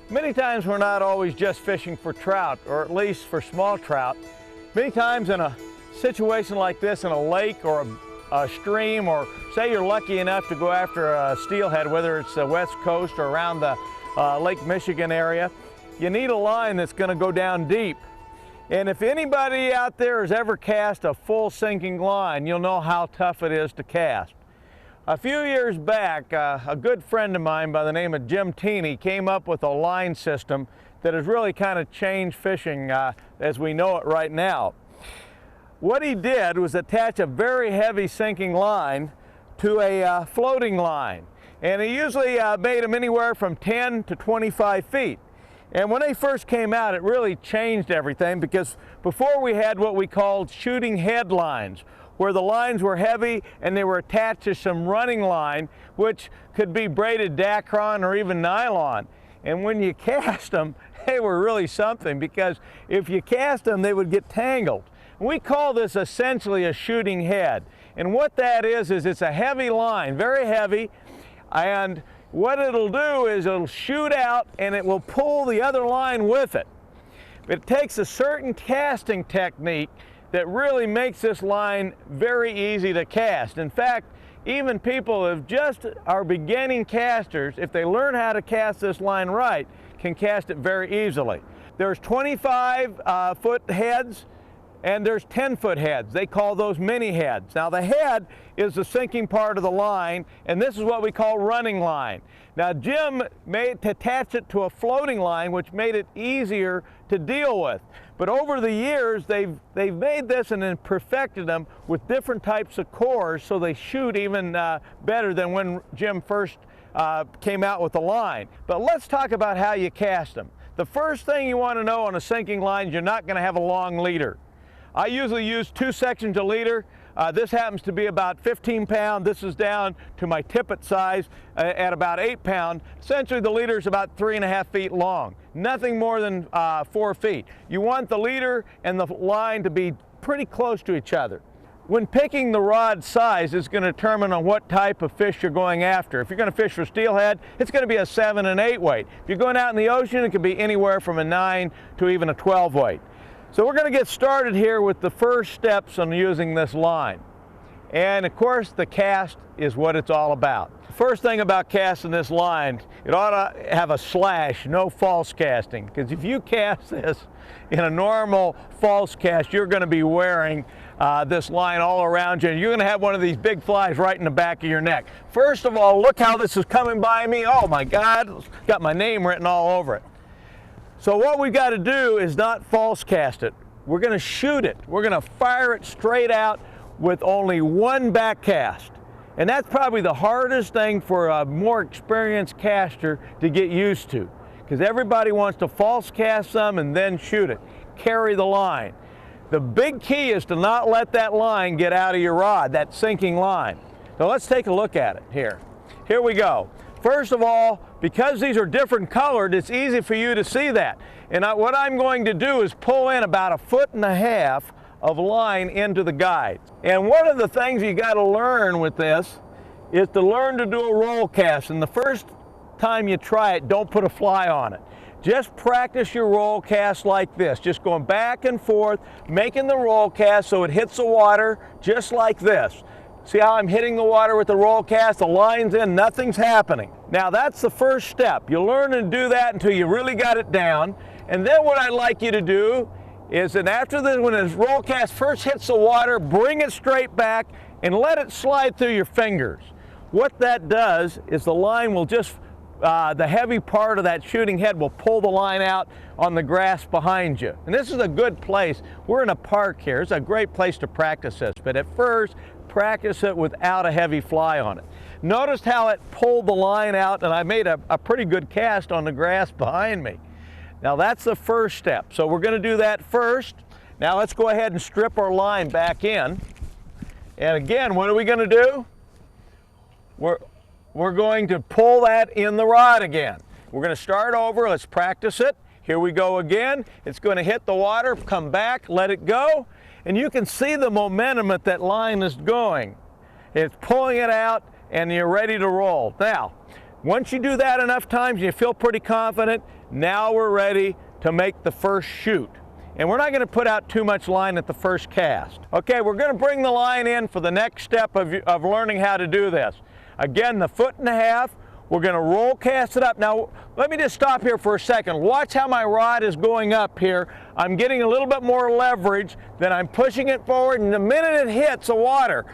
Many times we're not always just fishing for trout, or at least for small trout. Many times in a situation like this in a lake or a stream, or say you're lucky enough to go after a steelhead, whether it's the West Coast or around the Lake Michigan area, you need a line that's going to go down deep. And if anybody out there has ever cast a full sinking line, you'll know how tough it is to cast. A few years back, a good friend of mine by the name of Jim Teeney came up with a line system that has really kind of changed fishing as we know it right now. What he did was attach a very heavy sinking line to a floating line. And he usually made them anywhere from 10 to 25 feet. And when they first came out, it really changed everything, because before we had what we called shooting head lines, where the lines were heavy and they were attached to some running line, which could be braided Dacron or even nylon. And when you cast them, they were really something, because if you cast them, they would get tangled. We call this essentially a shooting head. And what that is it's a heavy line, very heavy, and what it'll do is it'll shoot out and it will pull the other line with it. It takes a certain casting technique that really makes this line very easy to cast. In fact, even people who just are beginning casters, if they learn how to cast this line right, can cast it very easily. There's 25-foot heads and there's 10-foot heads. They call those mini heads. Now the head is the sinking part of the line, and this is what we call running line. Now Jim made to attach it to a floating line, which made it easier to deal with. But over the years, they've made this and then perfected them with different types of cores, so they shoot even better than when Jim first came out with the line. But let's talk about how you cast them. The first thing you want to know on a sinking line is you're not going to have a long leader. I usually use 2 sections of leader. This happens to be about 15 pound. This is down to my tippet size at about 8 pound. Essentially the leader is about 3.5 feet long. Nothing more than 4 feet. You want the leader and the line to be pretty close to each other. When picking the rod size, it's going to determine on what type of fish you're going after. If you're going to fish for steelhead, it's going to be a 7 and 8 weight. If you're going out in the ocean, it could be anywhere from a 9 to even a 12 weight. So we're going to get started here with the first steps on using this line. And of course, the cast is what it's all about. First thing about casting this line, it ought to have a slash, no false casting. Because if you cast this in a normal false cast, you're going to be wearing this line all around you, and you're going to have one of these big flies right in the back of your neck. First of all, look how this is coming by me. Oh my God, it's got my name written all over it. So what we've got to do is not false cast it. We're going to shoot it. We're going to fire it straight out with only one back cast. And that's probably the hardest thing for a more experienced caster to get used to, because everybody wants to false cast some and then shoot it. Carry the line. The big key is to not let that line get out of your rod, that sinking line. So let's take a look at it here. Here we go. First of all, because these are different colored, it's easy for you to see that. And what I'm going to do is pull in about 1.5 feet of line into the guide. And one of the things you got to learn with this is to learn to do a roll cast. And the first time you try it, don't put a fly on it. Just practice your roll cast like this, just going back and forth, making the roll cast so it hits the water just like this. See how I'm hitting the water with the roll cast? The line's in, nothing's happening. Now that's the first step. You learn to do that until you really got it down. And then what I'd like you to do is that after this, when this roll cast first hits the water, bring it straight back and let it slide through your fingers. What that does is the line will just, the heavy part of that shooting head will pull the line out on the grass behind you. And this is a good place. We're in a park here. It's a great place to practice this. But at first, practice it without a heavy fly on it. Notice how it pulled the line out, and I made a pretty good cast on the grass behind me. Now that's the first step. So we're going to do that first. Now let's go ahead and strip our line back in. And again, what are we going to do? We're going to pull that in the rod again. We're going to start over. Let's practice it. Here we go again. It's going to hit the water, come back, let it go. And you can see the momentum that line is going. It's pulling it out and you're ready to roll. Now Once you do that enough times and you feel pretty confident, now we're ready to make the first shoot. And we're not going to put out too much line at the first cast. Okay, we're going to bring the line in for the next step of learning how to do this. Again, the 1.5 feet, we're going to roll cast it up. Now, let me just stop here for a second. Watch how my rod is going up here. I'm getting a little bit more leverage, then I'm pushing it forward, and the minute it hits the water,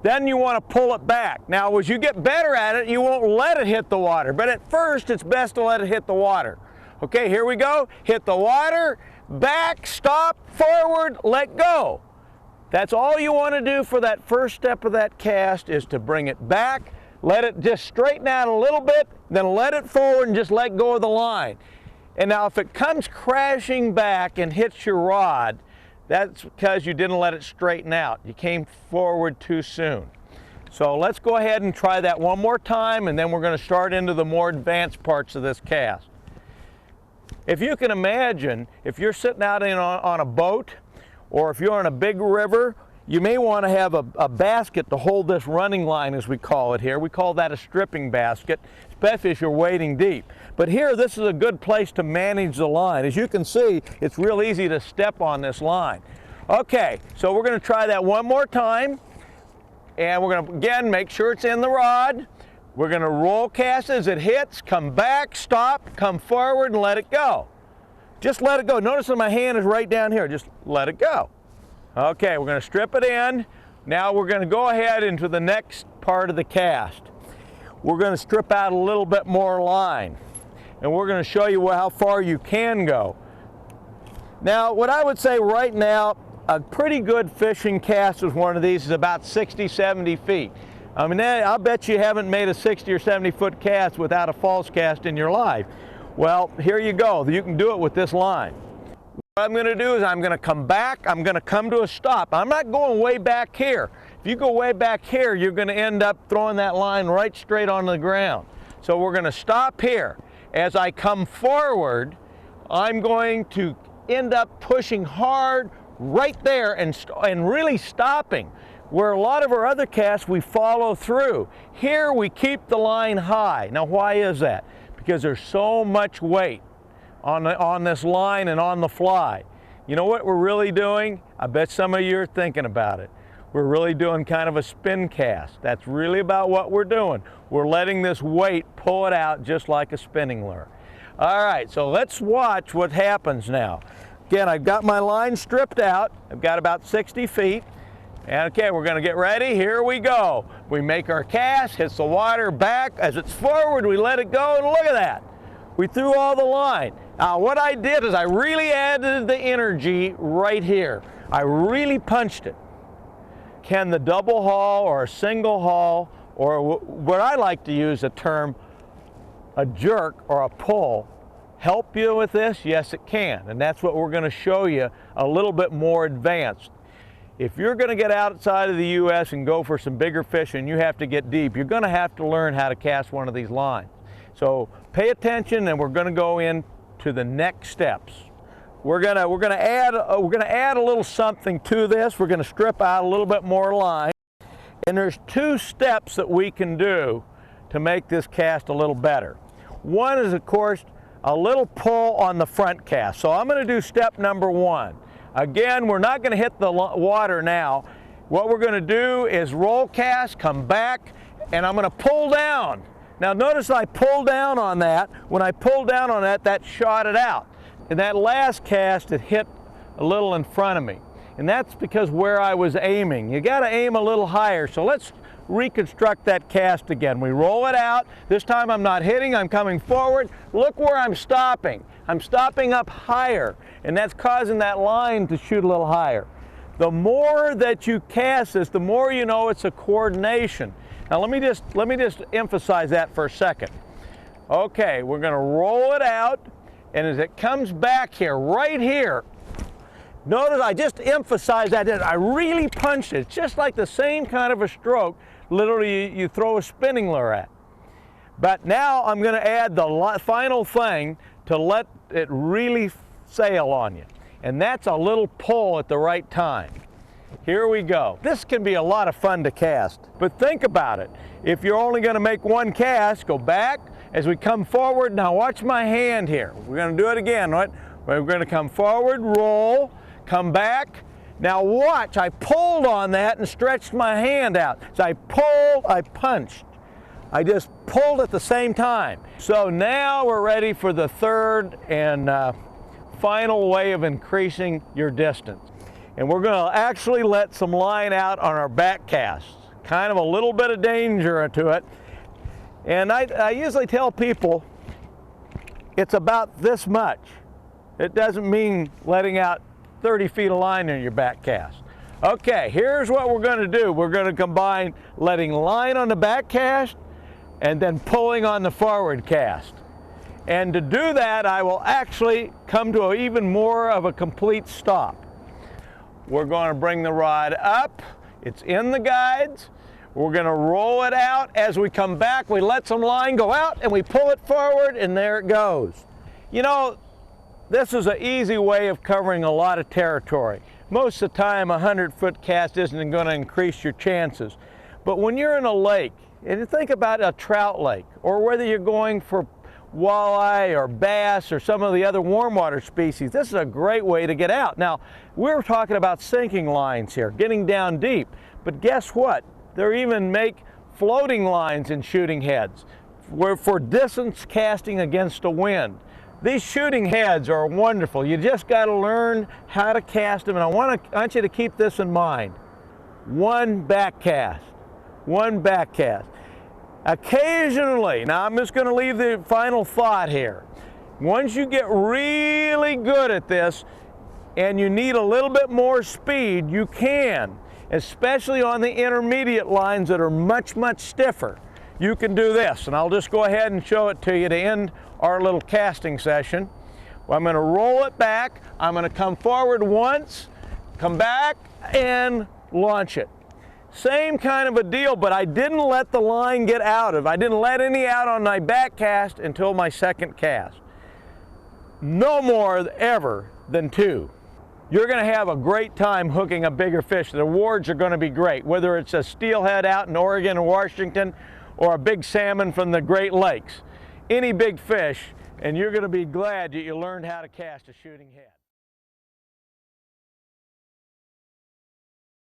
then you want to pull it back. Now, as you get better at it, you won't let it hit the water, but at first, it's best to let it hit the water. Okay, here we go. Hit the water, back, stop, forward, let go. That's all you want to do for that first step of that cast, is to bring it back, let it just straighten out a little bit, then let it forward and just let go of the line. And now if it comes crashing back and hits your rod, that's because you didn't let it straighten out. You came forward too soon. So let's go ahead and try that one more time, and then we're going to start into the more advanced parts of this cast. If you can imagine, if you're sitting out on a boat, or if you're on a big river, you may want to have a basket to hold this running line, as we call it here. We call that a stripping basket, especially if you're wading deep. But here, this is a good place to manage the line. As you can see, it's real easy to step on this line. Okay, so we're going to try that one more time. And we're going to, again, make sure it's in the rod. We're going to roll cast as it hits, come back, stop, come forward, and let it go. Just let it go. Notice that my hand is right down here. Just let it go. Okay, we're going to strip it in. Now we're going to go ahead into the next part of the cast. We're going to strip out a little bit more line, and we're going to show you how far you can go. Now, what I would say right now, a pretty good fishing cast with one of these is about 60, 70 feet. I mean, I'll bet you haven't made a 60 or 70 foot cast without a false cast in your life. Well, here you go. You can do it with this line. What I'm going to do is I'm going to come back. I'm going to come to a stop. I'm not going way back here. If you go way back here, you're going to end up throwing that line right straight onto the ground. So we're going to stop here. As I come forward, I'm going to end up pushing hard right there and really stopping. Where a lot of our other casts, we follow through. Here we keep the line high. Now, why is that? Because there's so much weight on this line and on the fly. You know what we're really doing? I bet some of you are thinking about it. We're really doing kind of a spin cast. That's really about what we're doing. We're letting this weight pull it out just like a spinning lure. All right, so let's watch what happens now. Again, I've got my line stripped out. I've got about 60 feet. And okay, we're going to get ready. Here we go. We make our cast, hits the water back. As it's forward, we let it go, and look at that. We threw all the line. Now, what I did is I really added the energy right here. I really punched it. Can the double haul or a single haul, or what I like to use a term, a jerk or a pull, help you with this? Yes, it can. And that's what we're going to show you a little bit more advanced. If you're going to get outside of the U.S. and go for some bigger fish and you have to get deep, you're going to have to learn how to cast one of these lines. So pay attention, and we're going to go into the next steps. We're going to add a little something to this. We're going to strip out a little bit more line. And there's two steps that we can do to make this cast a little better. One is, of course, a little pull on the front cast. So I'm going to do step number one. Again, we're not going to hit the water now. What we're going to do is roll cast, come back, and I'm going to pull down. Now notice I pulled down on that. When I pulled down on that, that shot it out. And that last cast, it hit a little in front of me. And that's because where I was aiming. You got to aim a little higher. So let's reconstruct that cast again. We roll it out. This time I'm not hitting, I'm coming forward. Look where I'm stopping. I'm stopping up higher, and that's causing that line to shoot a little higher. The more that you cast this, the more you know it's a coordination. Now let me just emphasize that for a second. Okay, we're going to roll it out, and as it comes back here, right here, notice I just emphasized that. I really punched it. It's just like the same kind of a stroke, literally, you throw a spinning lure at. But now I'm going to add the final thing to let it really sail on you. And that's a little pull at the right time. Here we go. This can be a lot of fun to cast. But think about it. If you're only going to make one cast, go back As we come forward, now watch my hand here. We're going to do it again, right? We're going to come forward, roll, come back. Now watch, I pulled on that and stretched my hand out. So I pulled, I punched. I just pulled at the same time. So now we're ready for the third and final way of increasing your distance. And we're going to actually let some line out on our back cast. Kind of a little bit of danger to it. And I usually tell people it's about this much. It doesn't mean letting out 30 feet of line in your back cast. Okay, here's what we're going to do. We're going to combine letting line on the back cast and then pulling on the forward cast. And to do that, I will actually come to even more of a complete stop. We're going to bring the rod up. It's in the guides. We're going to roll it out. As we come back, we let some line go out and we pull it forward, and there it goes. You know, this is an easy way of covering a lot of territory. Most of the time, a 100-foot cast isn't going to increase your chances. But when you're in a lake, and you think about a trout lake, or whether you're going for walleye or bass or some of the other warm water species, this is a great way to get out. Now, we're talking about sinking lines here, getting down deep. But guess what? They even make floating lines in shooting heads for distance casting against the wind. These shooting heads are wonderful. You just got to learn how to cast them, and I want you to keep this in mind. One back cast. One back cast. Occasionally, now I'm just going to leave the final thought here. Once you get really good at this and you need a little bit more speed, you can, especially on the intermediate lines that are much, much stiffer. You can do this, and I'll just go ahead and show it to you to end our little casting session. Well, I'm going to roll it back. I'm going to come forward once, come back, and launch it. Same kind of a deal, but I didn't let the line get out of. I didn't let any out on my back cast until my second cast. No more ever than 2. You're going to have a great time hooking a bigger fish. The rewards are going to be great, whether it's a steelhead out in Oregon or Washington or a big salmon from the Great Lakes. Any big fish, and you're going to be glad that you learned how to cast a shooting head.